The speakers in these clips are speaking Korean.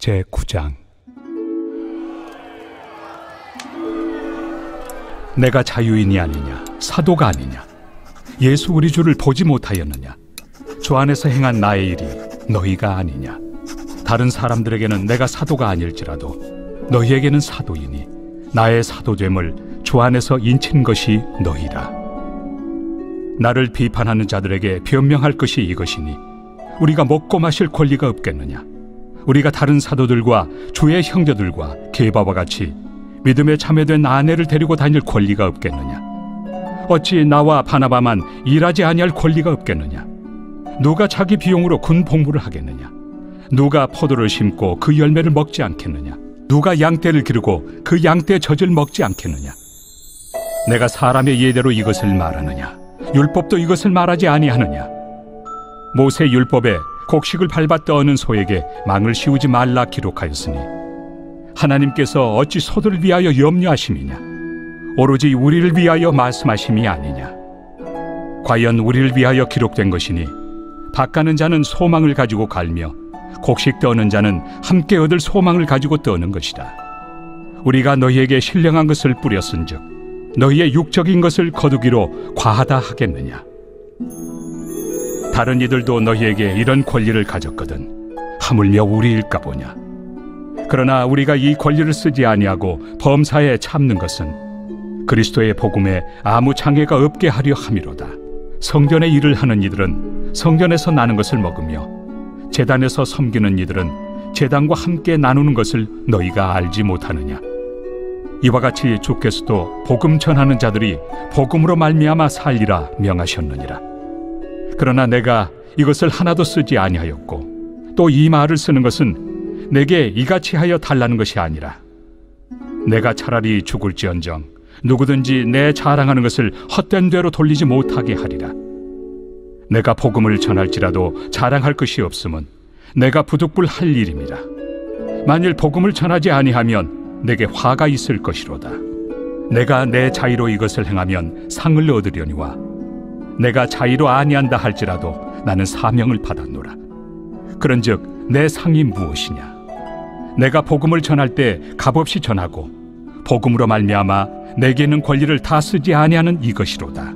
제9장. 내가 자유인이 아니냐, 사도가 아니냐, 예수 우리 주를 보지 못하였느냐, 주 안에서 행한 나의 일이 너희가 아니냐. 다른 사람들에게는 내가 사도가 아닐지라도 너희에게는 사도이니 나의 사도됨을 주 안에서 인친 것이 너희라. 나를 비판하는 자들에게 변명할 것이 이것이니 우리가 먹고 마실 권리가 없겠느냐. 우리가 다른 사도들과 주의 형제들과 게바와 같이 믿음에 참여된 아내를 데리고 다닐 권리가 없겠느냐. 어찌 나와 바나바만 일하지 아니할 권리가 없겠느냐. 누가 자기 비용으로 군 복무를 하겠느냐. 누가 포도를 심고 그 열매를 먹지 않겠느냐. 누가 양떼를 기르고 그 양떼 젖을 먹지 않겠느냐. 내가 사람의 예대로 이것을 말하느냐. 율법도 이것을 말하지 아니하느냐. 모세 율법에 곡식을 밟아 떠는 소에게 망을 씌우지 말라 기록하였으니 하나님께서 어찌 소들을 위하여 염려하심이냐. 오로지 우리를 위하여 말씀하심이 아니냐. 과연 우리를 위하여 기록된 것이니 밭가는 자는 소망을 가지고 갈며 곡식 떠는 자는 함께 얻을 소망을 가지고 떠는 것이다. 우리가 너희에게 신령한 것을 뿌렸은즉 너희의 육적인 것을 거두기로 과하다 하겠느냐. 다른 이들도 너희에게 이런 권리를 가졌거든 하물며 우리일까 보냐. 그러나 우리가 이 권리를 쓰지 아니하고 범사에 참는 것은 그리스도의 복음에 아무 장애가 없게 하려 함이로다. 성전의 일을 하는 이들은 성전에서 나는 것을 먹으며 제단에서 섬기는 이들은 제단과 함께 나누는 것을 너희가 알지 못하느냐. 이와 같이 주께서도 복음 전하는 자들이 복음으로 말미암아 살리라 명하셨느니라. 그러나 내가 이것을 하나도 쓰지 아니하였고 또 이 말을 쓰는 것은 내게 이같이 하여 달라는 것이 아니라 내가 차라리 죽을지언정 누구든지 내 자랑하는 것을 헛된 대로 돌리지 못하게 하리라. 내가 복음을 전할지라도 자랑할 것이 없음은 내가 부득불 할 일입니다. 만일 복음을 전하지 아니하면 내게 화가 있을 것이로다. 내가 내 자의로 이것을 행하면 상을 얻으려니와 내가 자의로 아니한다 할지라도 나는 사명을 받았노라. 그런즉 내 상이 무엇이냐. 내가 복음을 전할 때 값없이 전하고 복음으로 말미암아 내게 있는 권리를 다 쓰지 아니하는 이것이로다.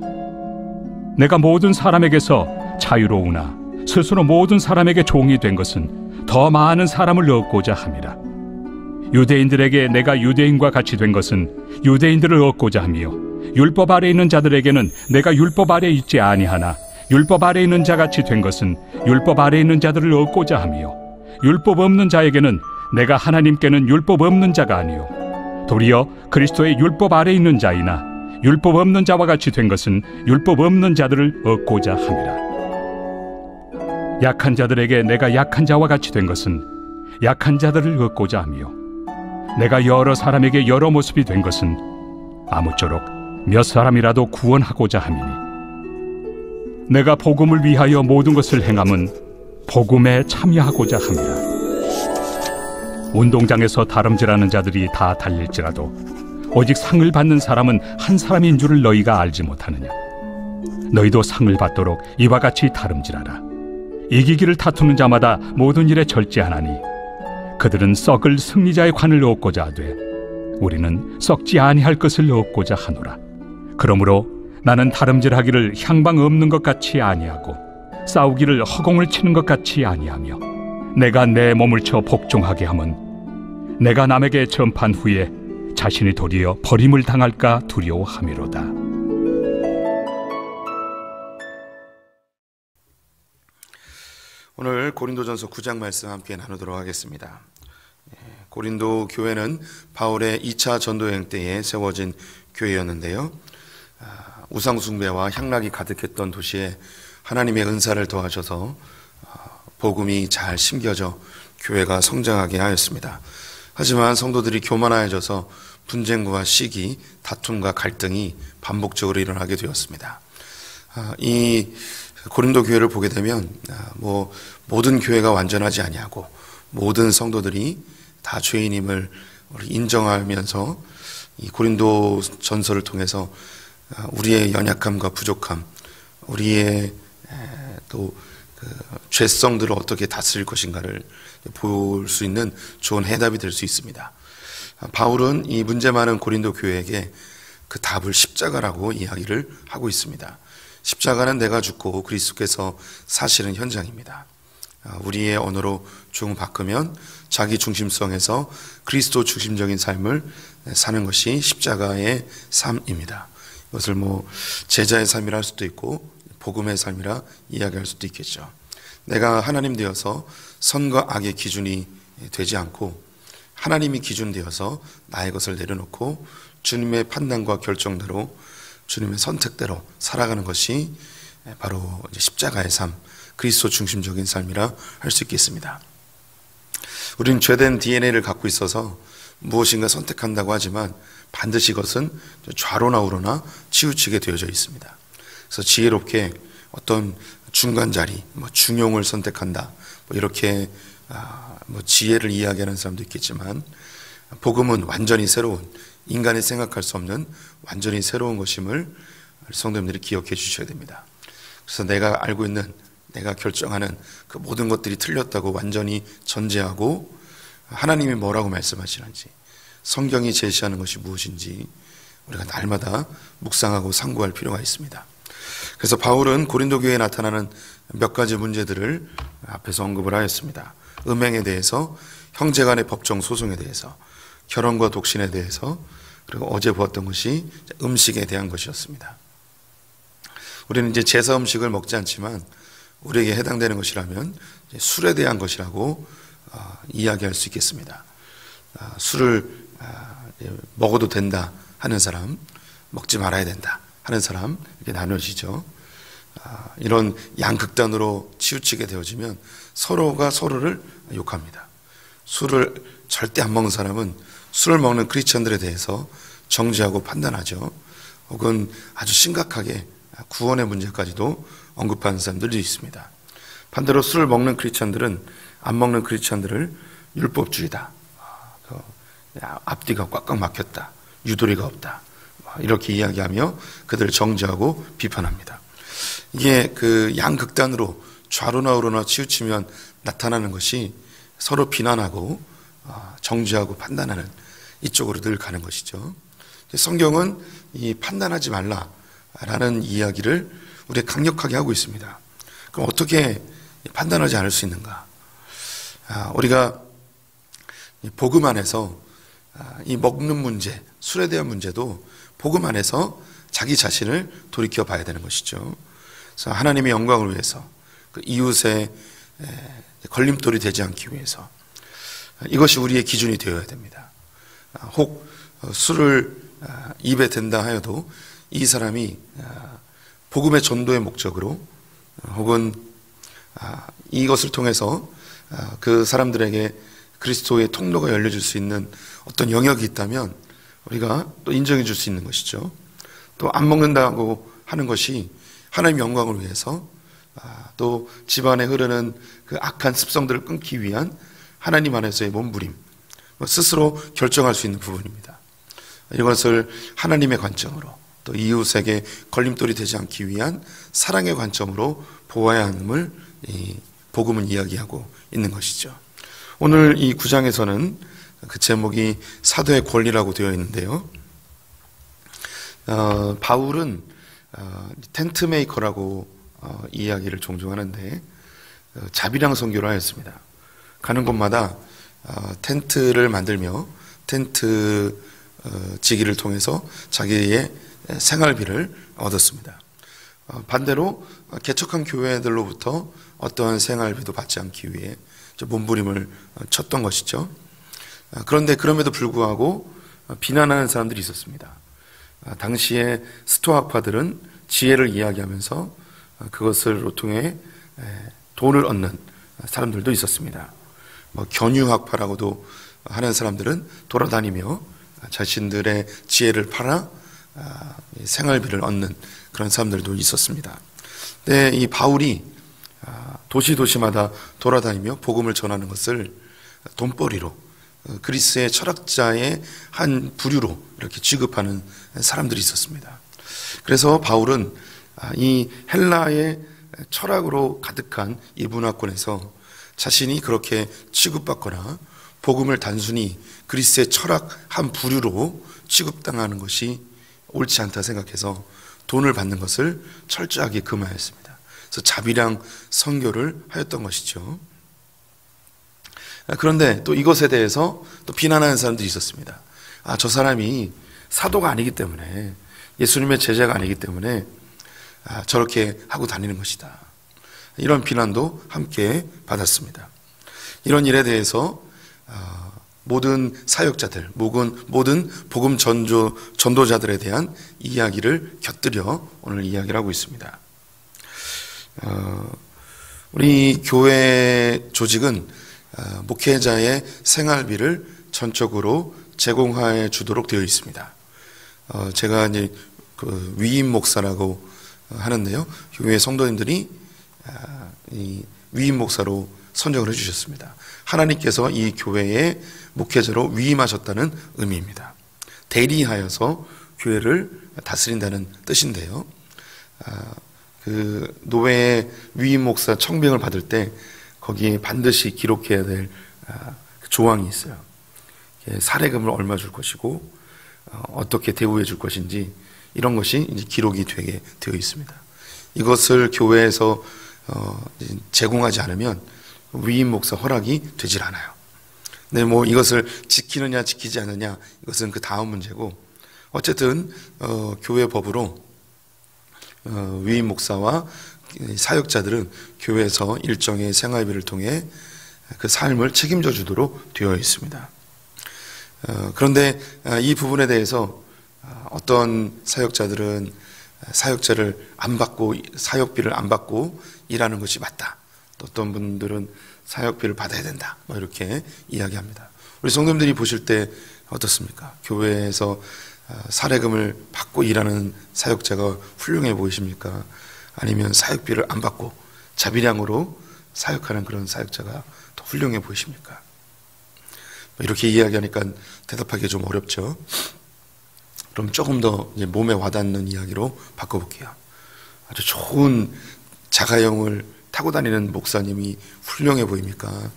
내가 모든 사람에게서 자유로우나 스스로 모든 사람에게 종이 된 것은 더 많은 사람을 얻고자 함이라. 유대인들에게 내가 유대인과 같이 된 것은 유대인들을 얻고자 하며 율법 아래 있는 자들에게는 내가 율법 아래 있지 아니하나 율법 아래 있는 자같이 된 것은 율법 아래 있는 자들을 얻고자 하며 율법 없는 자에게는 내가 하나님께는 율법 없는 자가 아니요 도리어 그리스도의 율법 아래 있는 자이나 율법 없는 자와 같이 된 것은 율법 없는 자들을 얻고자 함이라. 약한 자들에게 내가 약한 자와 같이 된 것은 약한 자들을 얻고자 하며 내가 여러 사람에게 여러 모습이 된 것은 아무쪼록 몇 사람이라도 구원하고자 함이니 내가 복음을 위하여 모든 것을 행함은 복음에 참여하고자 함이라. 운동장에서 다름질하는 자들이 다 달릴지라도 오직 상을 받는 사람은 한 사람인 줄을 너희가 알지 못하느냐. 너희도 상을 받도록 이와 같이 다름질하라. 이기기를 다투는 자마다 모든 일에 절제하나니 그들은 썩을 승리자의 관을 얻고자 하되 우리는 썩지 아니할 것을 얻고자 하노라. 그러므로 나는 다름질하기를 향방 없는 것 같이 아니하고 싸우기를 허공을 치는 것 같이 아니하며 내가 내 몸을 쳐 복종하게 함은 내가 남에게 전판 후에 자신이 도리어 버림을 당할까 두려워함이로다. 오늘 고린도전서 9장 말씀 함께 나누도록 하겠습니다. 고린도 교회는 바울의 2차 전도여행 때에 세워진 교회였는데요. 우상 숭배와 향락이 가득했던 도시에 하나님의 은사를 더하셔서 복음이 잘 심겨져 교회가 성장하게 하였습니다. 하지만 성도들이 교만하여져서 분쟁과 시기, 다툼과 갈등이 반복적으로 일어나게 되었습니다. 이 고린도 교회를 보게 되면 모든 교회가 완전하지 아니하고 모든 성도들이 다 죄인임을 인정하면서 이 고린도 전서를 통해서 우리의 연약함과 부족함, 우리의 또 그 죄성들을 어떻게 다스릴 것인가를 볼 수 있는 좋은 해답이 될 수 있습니다. 바울은 이 문제 많은 고린도 교회에게 그 답을 십자가라고 이야기를 하고 있습니다. 십자가는 내가 죽고 그리스도께서 사시는 현장입니다. 우리의 언어로 좀 바꾸면 자기 중심성에서 그리스도 중심적인 삶을 사는 것이 십자가의 삶입니다. 이것을 제자의 삶이라 할 수도 있고 복음의 삶이라 이야기할 수도 있겠죠. 내가 하나님 되어서 선과 악의 기준이 되지 않고 하나님이 기준 되어서 나의 것을 내려놓고 주님의 판단과 결정대로 주님의 선택대로 살아가는 것이 바로 십자가의 삶, 그리스도 중심적인 삶이라 할 수 있겠습니다. 우리는 죄된 DNA를 갖고 있어서 무엇인가 선택한다고 하지만 반드시 그것은 좌로나 우로나 치우치게 되어져 있습니다. 그래서 지혜롭게 어떤 중간 자리, 중용을 선택한다, 이렇게 지혜를 이야기하는 사람도 있겠지만 복음은 완전히 새로운, 인간이 생각할 수 없는 완전히 새로운 것임을 성도님들이 기억해 주셔야 됩니다. 그래서 내가 알고 있는, 내가 결정하는 그 모든 것들이 틀렸다고 완전히 전제하고 하나님이 뭐라고 말씀하시는지, 성경이 제시하는 것이 무엇인지 우리가 날마다 묵상하고 상고할 필요가 있습니다. 그래서 바울은 고린도 교회에 나타나는 몇 가지 문제들을 앞에서 언급을 하였습니다. 음행에 대해서, 형제간의 법정 소송에 대해서, 결혼과 독신에 대해서, 그리고 어제 보았던 것이 음식에 대한 것이었습니다. 우리는 이제 제사 음식을 먹지 않지만 우리에게 해당되는 것이라면 술에 대한 것이라고 이야기할 수 있겠습니다. 술을 먹어도 된다 하는 사람, 먹지 말아야 된다 하는 사람, 이렇게 나눠지죠. 이런 양극단으로 치우치게 되어지면 서로가 서로를 욕합니다. 술을 절대 안 먹는 사람은 술을 먹는 크리스천들에 대해서 정죄하고 판단하죠. 혹은 아주 심각하게 구원의 문제까지도 언급하는 사람들도 있습니다. 반대로 술을 먹는 크리스천들은 안 먹는 크리스천들을 율법주의다, 앞뒤가 꽉꽉 막혔다, 유도리가 없다, 이렇게 이야기하며 그들을 정죄하고 비판합니다. 이게 그 양극단으로 좌로나 우로나 치우치면 나타나는 것이 서로 비난하고 정죄하고 판단하는 이쪽으로 늘 가는 것이죠. 성경은 이 판단하지 말라라는 이야기를 우리가 강력하게 하고 있습니다. 그럼 어떻게 판단하지 않을 수 있는가? 우리가 복음 안에서 이 먹는 문제, 술에 대한 문제도 복음 안에서 자기 자신을 돌이켜 봐야 되는 것이죠. 그래서 하나님의 영광을 위해서, 그 이웃의 걸림돌이 되지 않기 위해서 이것이 우리의 기준이 되어야 됩니다. 혹 술을 입에 댄다 하여도 이 사람이 복음의 전도의 목적으로 혹은 이것을 통해서 그 사람들에게 그리스도의 통로가 열려줄 수 있는 어떤 영역이 있다면 우리가 또 인정해 줄 수 있는 것이죠. 또 안 먹는다고 하는 것이 하나님의 영광을 위해서, 또 집안에 흐르는 그 악한 습성들을 끊기 위한 하나님 안에서의 몸부림, 스스로 결정할 수 있는 부분입니다. 이것을 하나님의 관점으로, 또 이웃에게 걸림돌이 되지 않기 위한 사랑의 관점으로 보아야 함을 이 복음은 이야기하고 있는 것이죠. 오늘 이 9장에서는 그 제목이 사도의 권리라고 되어 있는데요. 바울은 텐트 메이커라고 이야기를 종종 하는데 자비랑 선교를 하였습니다. 가는 곳마다 텐트를 만들며 텐트 지기를 통해서 자기의 생활비를 얻었습니다. 반대로 개척한 교회들로부터 어떠한 생활비도 받지 않기 위해 몸부림을 쳤던 것이죠. 그런데 그럼에도 불구하고 비난하는 사람들이 있었습니다. 당시에 스토아파들은 지혜를 이야기하면서 그것을 통해 돈을 얻는 사람들도 있었습니다. 견유학파라고도 하는 사람들은 돌아다니며 자신들의 지혜를 팔아 생활비를 얻는 그런 사람들도 있었습니다. 근데 이 바울이 도시도시마다 돌아다니며 복음을 전하는 것을 돈벌이로, 그리스의 철학자의 한 부류로 이렇게 취급하는 사람들이 있었습니다. 그래서 바울은 이 헬라의 철학으로 가득한 이 문화권에서 자신이 그렇게 취급받거나 복음을 단순히 그리스의 철학 한 부류로 취급당하는 것이 옳지 않다 생각해서 돈을 받는 것을 철저하게 금하였습니다. 그래서 자비량 선교를 하였던 것이죠. 그런데 또 이것에 대해서 또 비난하는 사람들이 있었습니다. 저 사람이 사도가 아니기 때문에, 예수님의 제자가 아니기 때문에 저렇게 하고 다니는 것이다. 이런 비난도 함께 받았습니다. 이런 일에 대해서 모든 사역자들, 모든 복음 전도자들에 대한 이야기를 곁들여 오늘 이야기를 하고 있습니다. 우리 교회 조직은 목회자의 생활비를 전적으로 제공해 주도록 되어 있습니다. 제가 이제 그 위임 목사라고 하는데요, 교회 성도님들이 이 위임 목사로 선정을 해주셨습니다. 하나님께서 이 교회의 목회자로 위임하셨다는 의미입니다. 대리하여서 교회를 다스린다는 뜻인데요, 그 노회의 위임 목사 청빙을 받을 때 거기에 반드시 기록해야 될 조항이 있어요. 사례금을 얼마 줄 것이고 어떻게 대우해 줄 것인지, 이런 것이 이제 기록이 되게 되어 있습니다. 이것을 교회에서 제공하지 않으면 위임 목사 허락이 되질 않아요. 근데 뭐 이것을 지키느냐 지키지 않느냐, 이것은 그 다음 문제고, 어쨌든 교회 법으로 위임 목사와 사역자들은 교회에서 일정의 생활비를 통해 그 삶을 책임져 주도록 되어 있습니다. 그런데 이 부분에 대해서 어떤 사역자들은 사역자를 안 받고, 사역비를 안 받고 일하는 것이 맞다. 또 어떤 분들은 사역비를 받아야 된다. 뭐 이렇게 이야기합니다. 우리 성도님들이 보실 때 어떻습니까? 교회에서 사례금을 받고 일하는 사역자가 훌륭해 보이십니까? 아니면 사역비를 안 받고 자비량으로 사역하는 그런 사역자가 더 훌륭해 보이십니까? 이렇게 이야기하니까 대답하기 좀 어렵죠. 그럼 조금 더 이제 몸에 와닿는 이야기로 바꿔볼게요. 아주 좋은 자가용을 타고 다니는 목사님이 훌륭해 보입니까?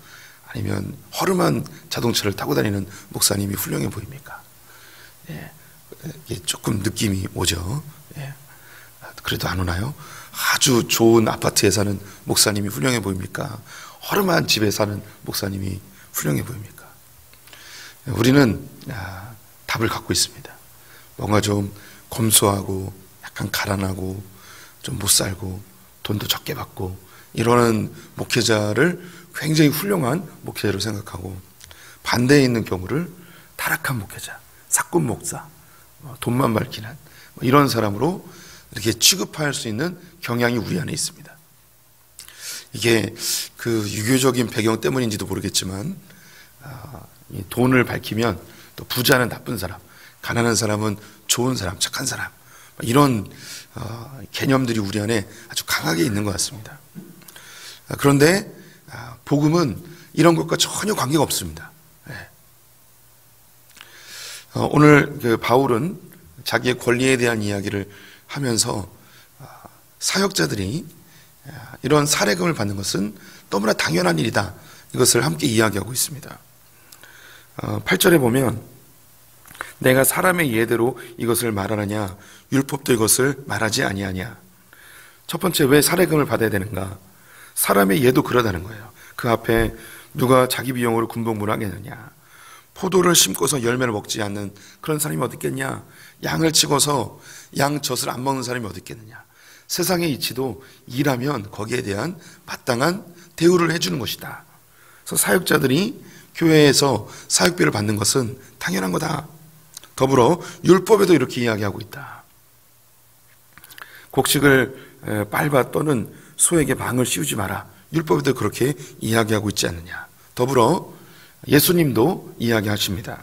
아니면 허름한 자동차를 타고 다니는 목사님이 훌륭해 보입니까? 예, 조금 느낌이 오죠. 예. 그래도 안 오나요? 아주 좋은 아파트에 사는 목사님이 훌륭해 보입니까? 허름한 집에 사는 목사님이 훌륭해 보입니까? 우리는 답을 갖고 있습니다. 뭔가 좀 검소하고 약간 가난하고 좀 못 살고 돈도 적게 받고 이러는 목회자를 굉장히 훌륭한 목회자로 생각하고, 반대에 있는 경우를 타락한 목회자, 사꾼 목사, 돈만 밝히는 이런 사람으로 이렇게 취급할 수 있는 경향이 우리 안에 있습니다. 이게 그 유교적인 배경 때문인지도 모르겠지만 돈을 밝히면 또 부자는 나쁜 사람, 가난한 사람은 좋은 사람, 착한 사람, 이런 개념들이 우리 안에 아주 강하게 있는 것 같습니다. 그런데 복음은 이런 것과 전혀 관계가 없습니다. 오늘 그 바울은 자기의 권리에 대한 이야기를 하면서 사역자들이 이런 사례금을 받는 것은 너무나 당연한 일이다, 이것을 함께 이야기하고 있습니다. 8절에 보면 내가 사람의 예대로 이것을 말하느냐, 율법도 이것을 말하지 아니하냐. 첫 번째, 왜 사례금을 받아야 되는가? 사람의 예도 그러다는 거예요. 그 앞에 누가 자기 비용으로 군복무를 하겠느냐, 포도를 심고서 열매를 먹지 않는 그런 사람이 어디 있겠냐, 양을 치고서 양 젖을 안 먹는 사람이 어디 있겠느냐. 세상의 이치도 일하면 거기에 대한 마땅한 대우를 해주는 것이다. 그래서 사역자들이 교회에서 사역비를 받는 것은 당연한 거다. 더불어 율법에도 이렇게 이야기하고 있다. 곡식을 빨아 또는 소에게 망을 씌우지 마라. 율법에도 그렇게 이야기하고 있지 않느냐. 더불어 예수님도 이야기하십니다.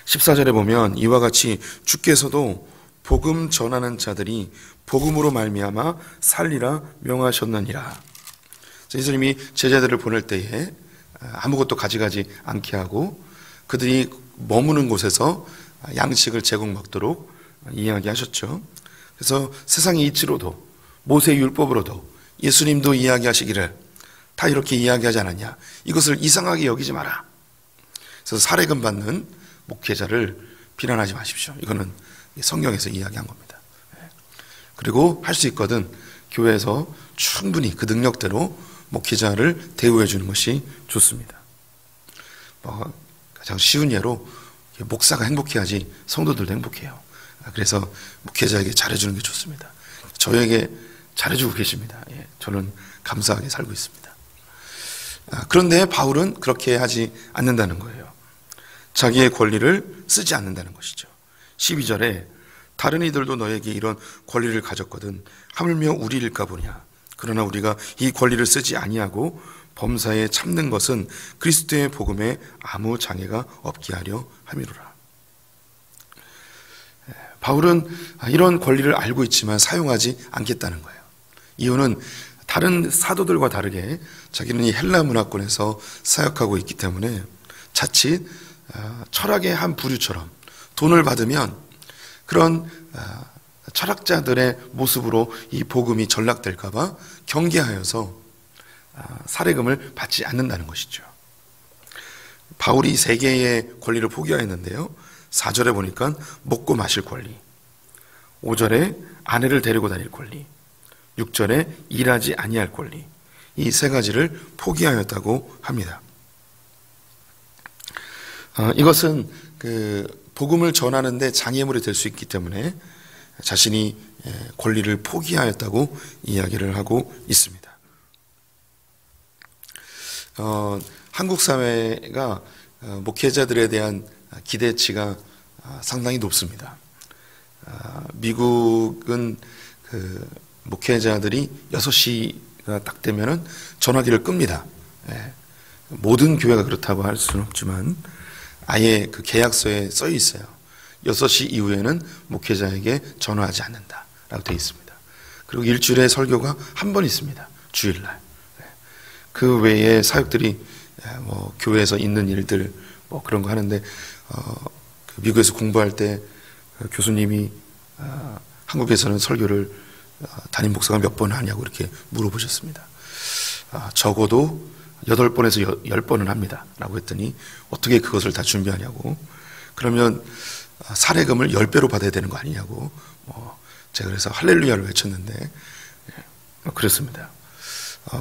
14절에 보면 이와 같이 주께서도 복음 전하는 자들이 복음으로 말미암아 살리라 명하셨느니라. 예수님이 제자들을 보낼 때에 아무것도 가져가지 않게 하고 그들이 머무는 곳에서 양식을 제공 먹도록 이야기하셨죠. 그래서 세상의 이치로도 모세 율법으로도 예수님도 이야기하시기를 다 이렇게 이야기하지 않았냐. 이것을 이상하게 여기지 마라. 그래서 사례금 받는 목회자를 비난하지 마십시오. 이거는 성경에서 이야기한 겁니다. 그리고 할 수 있거든 교회에서 충분히 그 능력대로 목회자를 대우해 주는 것이 좋습니다. 가장 쉬운 예로 목사가 행복해야지 성도들도 행복해요. 그래서 목회자에게 잘해주는 게 좋습니다. 저에게 잘해주고 계십니다. 저는 감사하게 살고 있습니다. 그런데 바울은 그렇게 하지 않는다는 거예요. 자기의 권리를 쓰지 않는다는 것이죠. 12절에 다른 이들도 너에게 이런 권리를 가졌거든 하물며 우리일까 보냐. 그러나 우리가 이 권리를 쓰지 아니하고 범사에 참는 것은 그리스도의 복음에 아무 장애가 없게 하려 함이로라. 바울은 이런 권리를 알고 있지만 사용하지 않겠다는 거예요. 이유는 다른 사도들과 다르게 자기는 이 헬라 문화권에서 사역하고 있기 때문에 자칫 철학의 한 부류처럼 돈을 받으면 그런 철학자들의 모습으로 이 복음이 전락될까 봐 경계하여서 사례금을 받지 않는다는 것이죠. 바울이 3개의 권리를 포기하였는데요. 4절에 보니까 먹고 마실 권리, 5절에 아내를 데리고 다닐 권리, 6절에 일하지 아니할 권리, 이 3가지를 포기하였다고 합니다. 이것은 복음을 전하는데 장애물이 될 수 있기 때문에 자신이 권리를 포기하였다고 이야기를 하고 있습니다. 한국 사회가 목회자들에 대한 기대치가 상당히 높습니다. 미국은 목회자들이 6시가 딱 되면은 전화기를 끕니다. 모든 교회가 그렇다고 할 수는 없지만 아예 그 계약서에 써 있어요. 6시 이후에는 목회자에게 전화하지 않는다라고 되어 있습니다. 그리고 일주일에 설교가 한 번 있습니다. 주일날. 그 외에 사역들이 교회에서 있는 일들 그런 거 하는데 미국에서 공부할 때 교수님이 한국에서는 설교를 담임 목사가 몇 번 하냐고 이렇게 물어보셨습니다. 적어도 8번에서 10번은 합니다. 라고 했더니 어떻게 그것을 다 준비하냐고. 그러면 사례금을 10배로 받아야 되는 거 아니냐고. 제가 그래서 할렐루야를 외쳤는데 그렇습니다.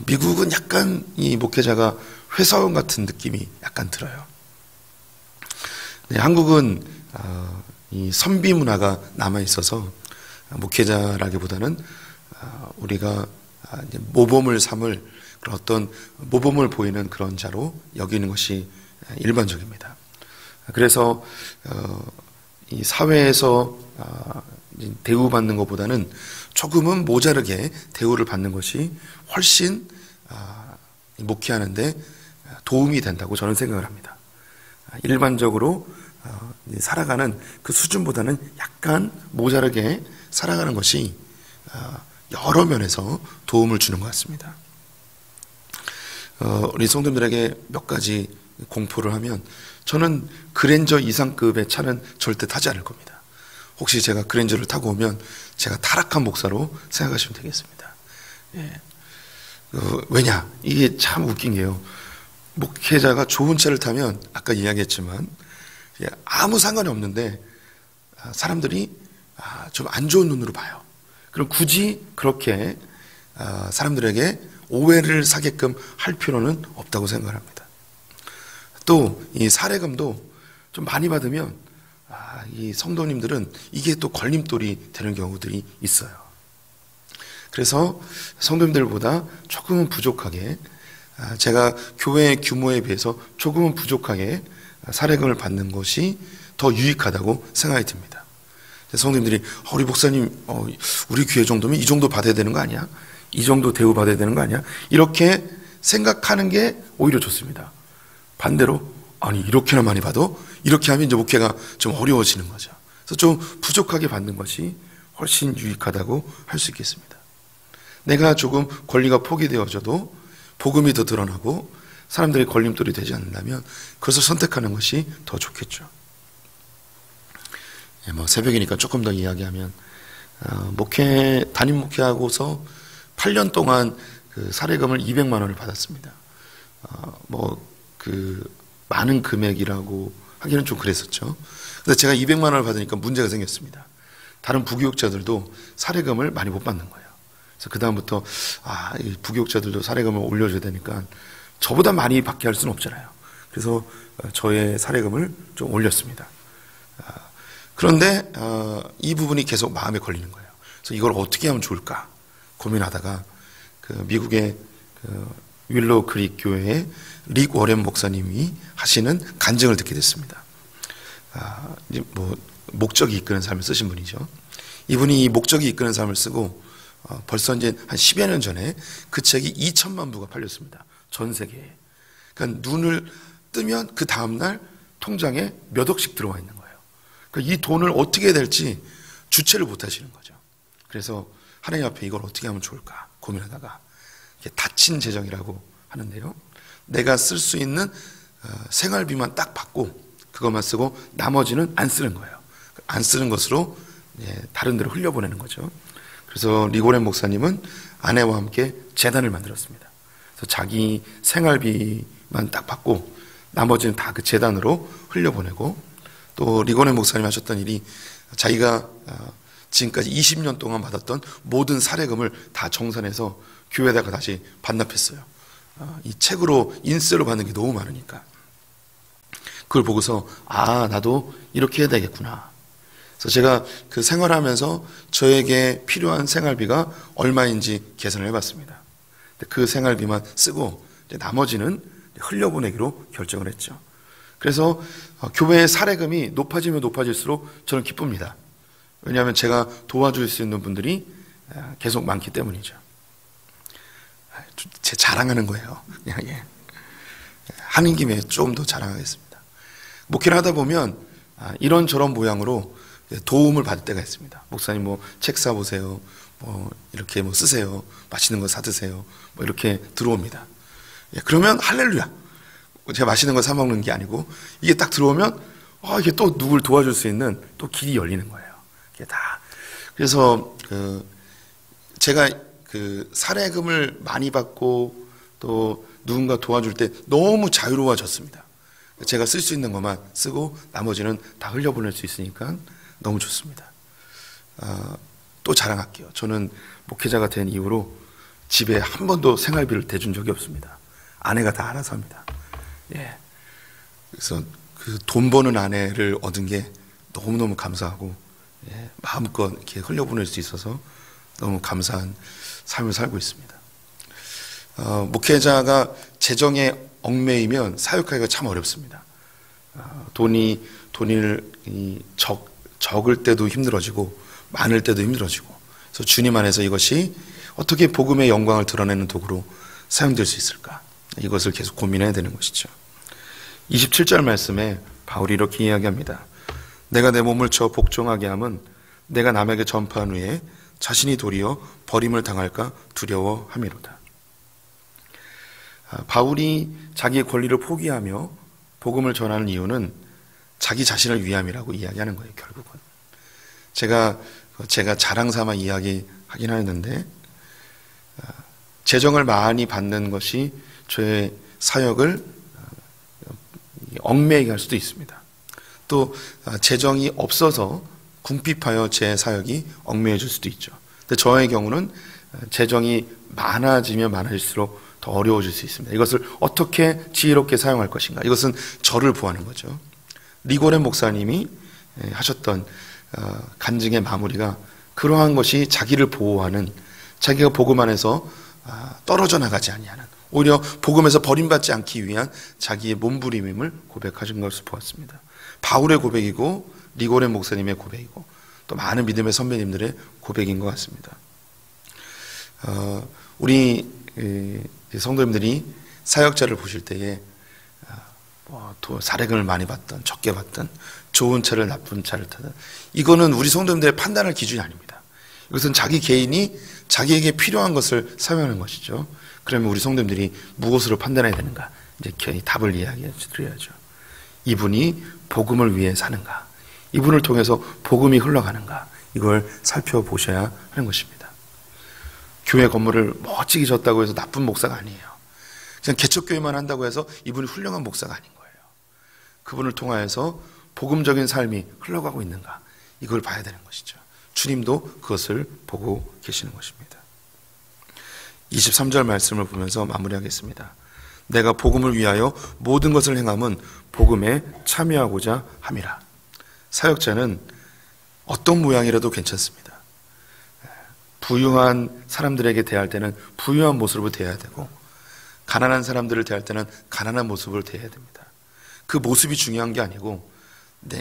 미국은 약간 이 목회자가 회사원 같은 느낌이 약간 들어요. 한국은 이 선비 문화가 남아 있어서 목회자라기보다는 우리가 모범을 삼을 그런 어떤 모범을 보이는 그런 자로 여기는 것이 일반적입니다. 그래서 이 사회에서 대우받는 것보다는 조금은 모자르게 대우를 받는 것이 훨씬 목회하는데 도움이 된다고 저는 생각을 합니다. 일반적으로 살아가는 그 수준보다는 약간 모자르게 살아가는 것이 여러 면에서 도움을 주는 것 같습니다. 우리 성도들에게 몇 가지 공포를 하면 저는 그랜저 이상급의 차는 절대 타지 않을 겁니다. 혹시 제가 그랜저를 타고 오면 제가 타락한 목사로 생각하시면 되겠습니다. 왜냐? 이게 참 웃긴 게요. 목회자가 좋은 차를 타면 아까 이야기했지만 아무 상관이 없는데 사람들이 좀 안 좋은 눈으로 봐요. 그럼 굳이 그렇게 사람들에게 오해를 사게끔 할 필요는 없다고 생각합니다. 또 이 사례금도 좀 많이 받으면 이 성도님들은 이게 또 걸림돌이 되는 경우들이 있어요. 그래서 성도님들보다 조금은 부족하게 제가 교회의 규모에 비해서 조금은 부족하게 사례금을 받는 것이 더 유익하다고 생각이 듭니다. 성도님들이 우리 목사님 우리 교회 정도면 이 정도 받아야 되는 거 아니야? 이 정도 대우 받아야 되는 거 아니야? 이렇게 생각하는 게 오히려 좋습니다. 반대로 아니 이렇게나 많이 받아? 이렇게 하면 이제 목회가 좀 어려워지는 거죠. 그래서 좀 부족하게 받는 것이 훨씬 유익하다고 할 수 있겠습니다. 내가 조금 권리가 포기되어져도 복음이 더 드러나고 사람들의 걸림돌이 되지 않는다면 그것을 선택하는 것이 더 좋겠죠. 새벽이니까 조금 더 이야기하면 담임 목회하고서 8년 동안 그 사례금을 200만 원을 받았습니다. 많은 금액이라고 하기는 좀 그랬었죠. 근데 제가 200만 원을 받으니까 문제가 생겼습니다. 다른 부교육자들도 사례금을 많이 못 받는 거예요. 그래서 그다음부터 이 부교육자들도 사례금을 올려줘야 되니까 저보다 많이 받게 할 수는 없잖아요. 그래서 저의 사례금을 좀 올렸습니다. 그런데 이 부분이 계속 마음에 걸리는 거예요. 그래서 이걸 어떻게 하면 좋을까 고민하다가 그 미국의 윌로우 크릭 교회의 릭 워렌 목사님이 하시는 간증을 듣게 됐습니다. 이제 목적이 이끄는 삶을 쓰신 분이죠. 이분이 이 목적이 이끄는 삶을 쓰고 벌써 이제 한 10여 년 전에 그 책이 2천만 부가 팔렸습니다. 전 세계에. 그러니까 눈을 뜨면 그 다음날 통장에 몇 억씩 들어와 있는 거예요. 그러니까 이 돈을 어떻게 해야 될지 주체를 못 하시는 거죠. 그래서 하나님 앞에 이걸 어떻게 하면 좋을까 고민하다가 이게 닫힌 재정이라고 하는데요. 내가 쓸 수 있는 생활비만 딱 받고 그것만 쓰고 나머지는 안 쓰는 거예요. 안 쓰는 것으로 다른 데로 흘려보내는 거죠. 그래서 리고렌 목사님은 아내와 함께 재단을 만들었습니다. 그래서 자기 생활비만 딱 받고 나머지는 다 그 재단으로 흘려보내고, 또 리고렌 목사님 하셨던 일이 자기가 지금까지 20년 동안 받았던 모든 사례금을 다 정산해서 교회에다가 다시 반납했어요. 이 책으로 인쇄로 받는 게 너무 많으니까. 그걸 보고서 나도 이렇게 해야 되겠구나. 그래서 제가 그 생활하면서 저에게 필요한 생활비가 얼마인지 계산을 해봤습니다. 그 생활비만 쓰고 이제 나머지는 흘려보내기로 결정을 했죠. 그래서 교회의 사례금이 높아지면 높아질수록 저는 기쁩니다. 왜냐하면 제가 도와줄 수 있는 분들이 계속 많기 때문이죠. 제 자랑하는 거예요. 그냥 하는 김에 좀 더 자랑하겠습니다. 목회를 하다 보면 이런저런 모양으로 도움을 받을 때가 있습니다. 목사님 책 사보세요. 이렇게 쓰세요. 맛있는 거 사드세요. 이렇게 들어옵니다. 그러면 할렐루야. 제가 맛있는 거 사 먹는 게 아니고 이게 딱 들어오면 이게 또 누굴 도와줄 수 있는 또 길이 열리는 거예요. 이게 다. 그래서 제가 사례금을 많이 받고 또 누군가 도와줄 때 너무 자유로워졌습니다. 제가 쓸 수 있는 것만 쓰고 나머지는 다 흘려보낼 수 있으니까 너무 좋습니다. 또 자랑할게요. 저는 목회자가 된 이후로 집에 한 번도 생활비를 대준 적이 없습니다. 아내가 다 알아서 합니다. 그래서 그 돈 버는 아내를 얻은 게 너무너무 감사하고 마음껏 이렇게 흘려보낼 수 있어서 너무 감사한 삶을 살고 있습니다. 목회자가 재정에 얽매이면 사역하기가 참 어렵습니다. 돈을 적을 때도 힘들어지고 많을 때도 힘들어지고, 그래서 주님 안에서 이것이 어떻게 복음의 영광을 드러내는 도구로 사용될 수 있을까, 이것을 계속 고민해야 되는 것이죠. 27절 말씀에 바울이 이렇게 이야기합니다. 내가 내 몸을 저 복종하게 함은 내가 남에게 전파한 후에 자신이 도리어 버림을 당할까 두려워함이로다. 바울이 자기의 권리를 포기하며 복음을 전하는 이유는 자기 자신을 위함이라고 이야기하는 거예요. 결국은 제가 자랑 삼아 이야기하긴 하였는데, 재정을 많이 받는 것이 저의 사역을 얽매이게 할 수도 있습니다. 또 재정이 없어서 궁핍하여 제 사역이 얽매여질 수도 있죠. 근데 저의 경우는 재정이 많아지면 많아질수록 더 어려워질 수 있습니다. 이것을 어떻게 지혜롭게 사용할 것인가, 이것은 저를 보하는 거죠. 리고렌 목사님이 하셨던 간증의 마무리가 그러한 것이 자기를 보호하는, 자기가 복음 안에서 떨어져 나가지 아니하는, 오히려 복음에서 버림받지 않기 위한 자기의 몸부림임을 고백하신 것을 보았습니다. 바울의 고백이고 리고렌 목사님의 고백이고 또 많은 믿음의 선배님들의 고백인 것 같습니다. 우리 성도님들이 사역자를 보실 때에 또 사례금을 많이 받든 적게 받든 좋은 차를 나쁜 차를 타든 이거는 우리 성도님들의 판단할 기준이 아닙니다. 이것은 자기 개인이 자기에게 필요한 것을 사용하는 것이죠. 그러면 우리 성도님들이 무엇으로 판단해야 되는가? 이제 답을 이야기해 드려야죠. 이분이 복음을 위해 사는가? 이분을 통해서 복음이 흘러가는가? 이걸 살펴보셔야 하는 것입니다. 교회 건물을 멋지게 졌다고 해서 나쁜 목사가 아니에요. 그냥 개척교회만 한다고 해서 이분이 훌륭한 목사가 아닌 거예요. 그분을 통하여서 복음적인 삶이 흘러가고 있는가, 이걸 봐야 되는 것이죠. 주님도 그것을 보고 계시는 것입니다. 23절 말씀을 보면서 마무리하겠습니다. 내가 복음을 위하여 모든 것을 행함은 복음에 참여하고자 함이라. 사역자는 어떤 모양이라도 괜찮습니다. 부유한 사람들에게 대할 때는 부유한 모습으로 대해야 되고, 가난한 사람들을 대할 때는 가난한 모습으로 대해야 됩니다. 그 모습이 중요한 게 아니고,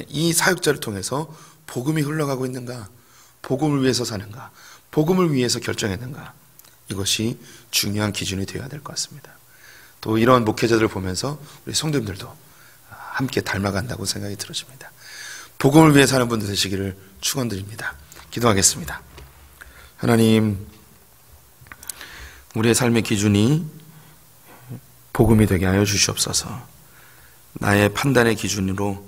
이 사역자를 통해서 복음이 흘러가고 있는가, 복음을 위해서 사는가, 복음을 위해서 결정했는가, 이것이 중요한 기준이 되어야 될 것 같습니다. 또 이런 목회자들을 보면서 우리 성도님들도 함께 닮아간다고 생각이 들어집니다. 복음을 위해 사는 분들 되시기를 축원드립니다. 기도하겠습니다. 하나님, 우리의 삶의 기준이 복음이 되게 하여 주시옵소서. 나의 판단의 기준으로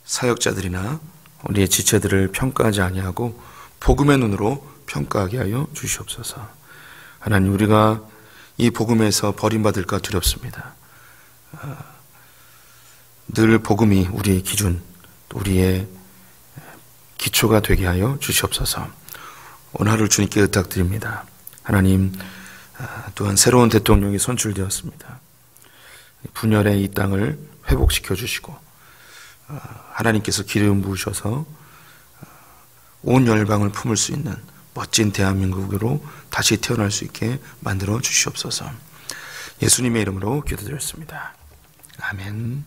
사역자들이나 우리의 지체들을 평가하지 아니하고 복음의 눈으로 평가하게 하여 주시옵소서. 하나님, 우리가 이 복음에서 버림받을까 두렵습니다. 늘 복음이 우리의 기준, 우리의 기초가 되게 하여 주시옵소서. 오늘 하루 주님께 부탁드립니다. 하나님, 또한 새로운 대통령이 선출되었습니다. 분열의 이 땅을 회복시켜 주시고, 하나님께서 기름 부으셔서 온 열방을 품을 수 있는 멋진 대한민국으로 다시 태어날 수 있게 만들어 주시옵소서. 예수님의 이름으로 기도드렸습니다. 아멘.